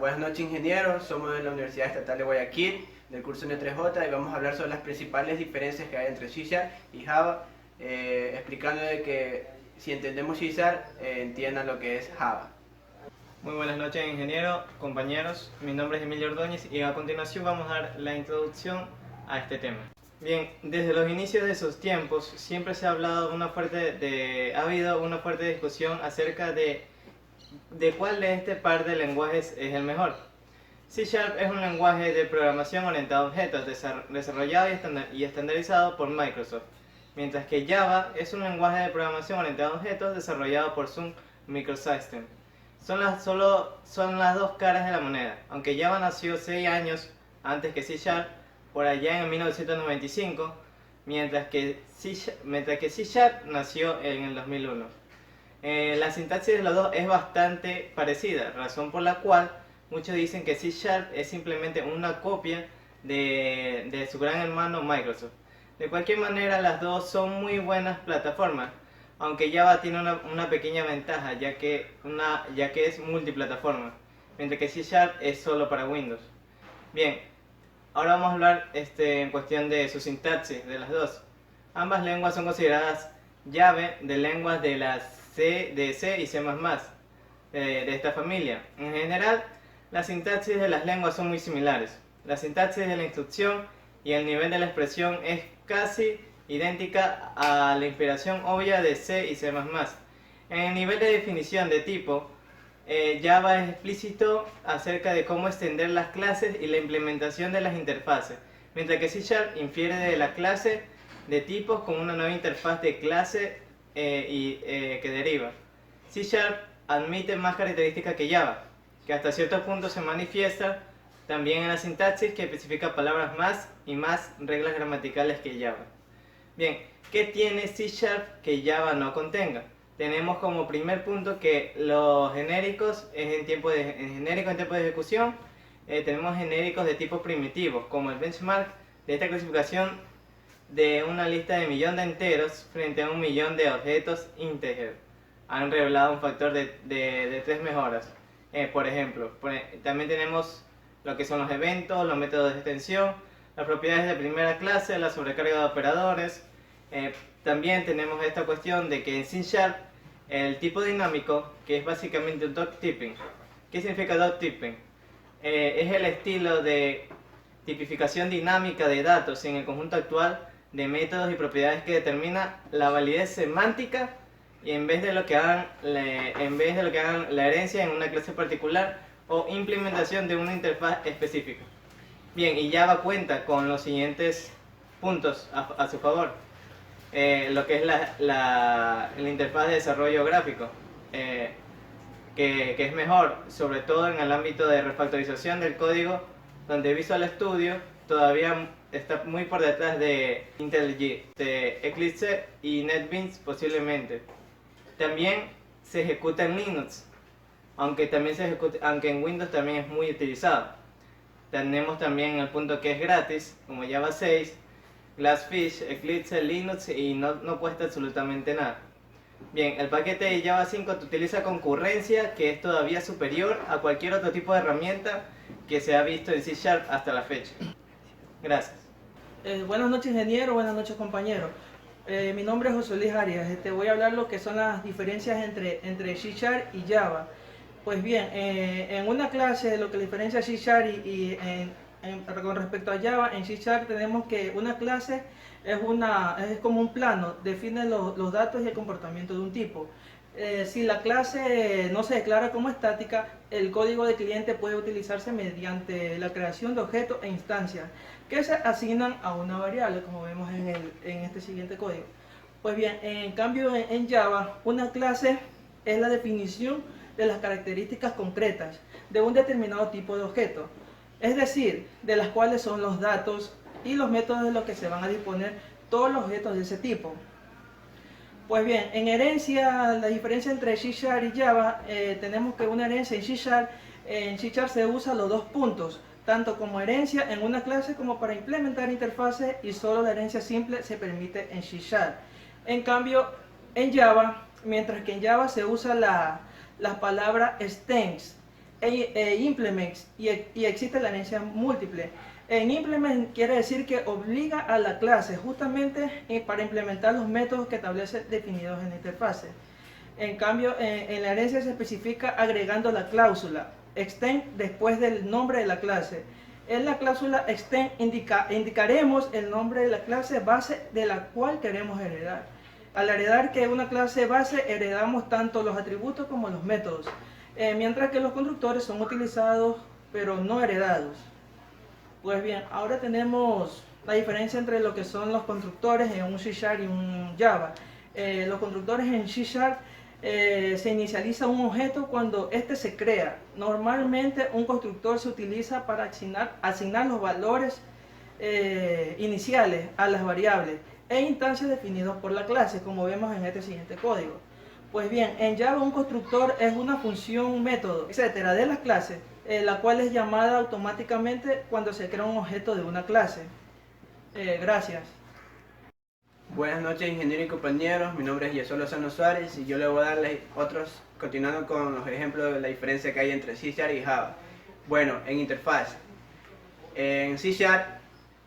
Buenas noches, ingenieros. Somos de la Universidad Estatal de Guayaquil, del curso N3J, y vamos a hablar sobre las principales diferencias que hay entre C# y Java, explicando de que si entendemos C#, entiendan lo que es Java. Muy buenas noches, ingeniero, compañeros. Mi nombre es Emilio Ordóñez y a continuación vamos a dar la introducción a este tema. Bien, desde los inicios de sus tiempos siempre se ha hablado ha habido una fuerte discusión acerca de cuál de este par de lenguajes es el mejor. C# es un lenguaje de programación orientado a objetos desarrollado y estandarizado por Microsoft, mientras que Java es un lenguaje de programación orientado a objetos desarrollado por Sun Microsystems. Son las dos caras de la moneda, aunque Java nació 6 años antes que C#, por allá en 1995, mientras que C# nació en el 2001. La sintaxis de los dos es bastante parecida, razón por la cual muchos dicen que C# es simplemente una copia de su gran hermano Microsoft. De cualquier manera, las dos son muy buenas plataformas, aunque Java tiene una pequeña ventaja, ya que es multiplataforma, mientras que C# es solo para Windows. Bien, ahora vamos a hablar en cuestión de su sintaxis de las dos. Ambas lenguas son consideradas llave de lenguas de C y C++, de esta familia. En general, la sintaxis de las lenguas son muy similares. La sintaxis de la instrucción y el nivel de la expresión es casi idéntica a la inspiración obvia de C y C++. En el nivel de definición de tipo, Java es explícito acerca de cómo extender las clases y la implementación de las interfaces, mientras que C# infiere de la clase de tipos con una nueva interfaz de clase que deriva. C# admite más características que Java, que hasta cierto punto se manifiesta también en la sintaxis, que especifica palabras más y más reglas gramaticales que Java. Bien, ¿qué tiene C# que Java no contenga? Tenemos como primer punto que los genéricos en tiempo de ejecución. Tenemos genéricos de tipo primitivo, como el benchmark de esta clasificación de una lista de 1.000.000 de enteros frente a 1.000.000 de objetos integer. Han revelado un factor de 3 mejoras. Por ejemplo, también tenemos lo que son los eventos, los métodos de extensión, las propiedades de primera clase, la sobrecarga de operadores. También tenemos esta cuestión de que en C# el tipo dinámico, que es básicamente un doctyping. ¿Qué significa doctyping? Es el estilo de tipificación dinámica de datos en el conjunto actual de métodos y propiedades que determina la validez semántica y en vez de lo que hagan la herencia en una clase particular o implementación de una interfaz específica. Bien, y Java cuenta con los siguientes puntos a su favor. Lo que es la interfaz de desarrollo gráfico, que es mejor, sobre todo en el ámbito de refactorización del código, donde Visual Studio todavía está muy por detrás de IntelliJ, de Eclipse y NetBeans posiblemente. También se ejecuta en Linux, aunque en Windows también es muy utilizado. Tenemos también el punto que es gratis, como Java 6, Glassfish, Eclipse, Linux, y no cuesta absolutamente nada. Bien, el paquete de Java 5 utiliza concurrencia, que es todavía superior a cualquier otro tipo de herramienta que se ha visto en C# hasta la fecha. Gracias. Buenas noches, ingeniero. Buenas noches, compañero. Mi nombre es José Luis Arias. Voy a hablar lo que son las diferencias entre C# y Java. Pues bien, en una clase lo que diferencia C# con respecto a Java, en C# tenemos que una clase es como un plano, define los datos y el comportamiento de un tipo. Si la clase no se declara como estática, el código de cliente puede utilizarse mediante la creación de objetos e instancias que se asignan a una variable, como vemos en este siguiente código. Pues bien, en cambio en Java, una clase es la definición de las características concretas de un determinado tipo de objeto, es decir, de las cuales son los datos y los métodos de los que se van a disponer todos los objetos de ese tipo. Pues bien, en herencia, la diferencia entre C# y Java, tenemos que una herencia en C# se usa los dos puntos, tanto como herencia en una clase como para implementar interfaces, y solo la herencia simple se permite en C#. En cambio, en Java, mientras que en Java se usa la palabra strings, implements y existe la herencia múltiple. En implement quiere decir que obliga a la clase justamente para implementar los métodos que establece definidos en la interfase. En cambio, en la herencia se especifica agregando la cláusula extend después del nombre de la clase. En la cláusula extend indicaremos el nombre de la clase base de la cual queremos heredar. Al heredar que una clase base, heredamos tanto los atributos como los métodos, mientras que los constructores son utilizados pero no heredados. Pues bien, ahora tenemos la diferencia entre lo que son los constructores en un C# y un Java. Los constructores en C# se inicializa un objeto cuando éste se crea. Normalmente un constructor se utiliza para asignar los valores iniciales a las variables e instancias definidos por la clase, como vemos en este siguiente código. Pues bien, en Java un constructor es una función, método, etcétera, de las clases, la cual es llamada automáticamente cuando se crea un objeto de una clase. Gracias. Buenas noches, ingeniero y compañeros. Mi nombre es Yesol Lozano Suárez y yo le voy a darles otros, continuando con los ejemplos de la diferencia que hay entre C# y Java. Bueno, en interfaz. En C#,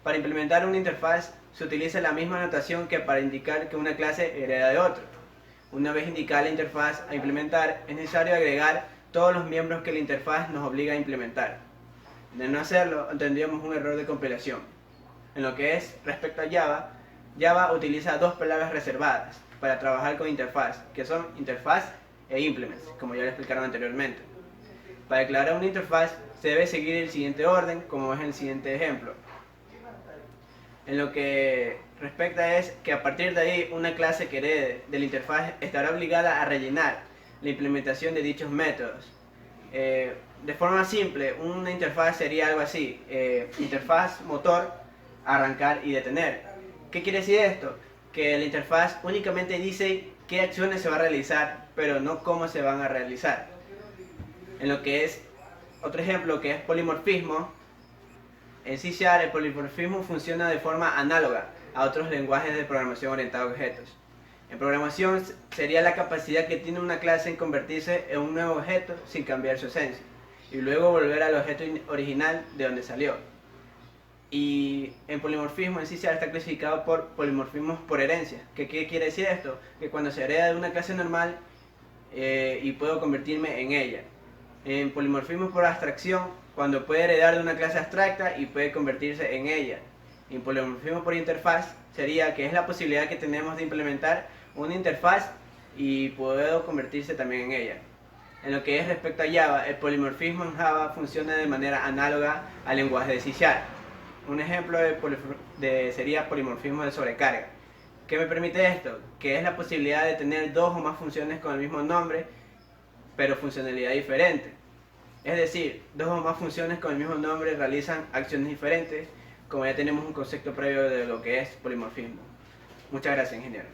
para implementar una interfaz se utiliza la misma notación que para indicar que una clase hereda de otra. Una vez indicada la interfaz a implementar, es necesario agregar todos los miembros que la interfaz nos obliga a implementar. De no hacerlo, tendríamos un error de compilación. En lo que es respecto a Java, Java utiliza dos palabras reservadas para trabajar con interfaz, que son interfaz e implements, como ya lo explicaron anteriormente. Para declarar una interfaz se debe seguir el siguiente orden, como es en el siguiente ejemplo. En lo que respecta es que a partir de ahí una clase que herede de la interfaz estará obligada a rellenar la implementación de dichos métodos. De forma simple, una interfaz sería algo así: interfaz motor, arrancar y detener. ¿Qué quiere decir esto? Que la interfaz únicamente dice qué acciones se va a realizar, pero no cómo se van a realizar. En lo que es otro ejemplo, que es polimorfismo, en C# el polimorfismo funciona de forma análoga a otros lenguajes de programación orientada a objetos. En programación sería la capacidad que tiene una clase en convertirse en un nuevo objeto sin cambiar su esencia, y luego volver al objeto original de donde salió. Y en polimorfismo en C# está clasificado por polimorfismos por herencia. ¿Qué quiere decir esto? Que cuando se hereda de una clase normal y puedo convertirme en ella. En polimorfismo por abstracción, cuando puede heredar de una clase abstracta y puede convertirse en ella. En polimorfismo por interfaz sería que es la posibilidad que tenemos de implementar una interfaz y puedo convertirse también en ella. En lo que es respecto a Java, el polimorfismo en Java funciona de manera análoga al lenguaje de C#. Un ejemplo sería polimorfismo de sobrecarga. ¿Qué me permite esto? Que es la posibilidad de tener dos o más funciones con el mismo nombre, pero funcionalidad diferente. Es decir, dos o más funciones con el mismo nombre realizan acciones diferentes, como ya tenemos un concepto previo de lo que es polimorfismo. Muchas gracias, ingeniero.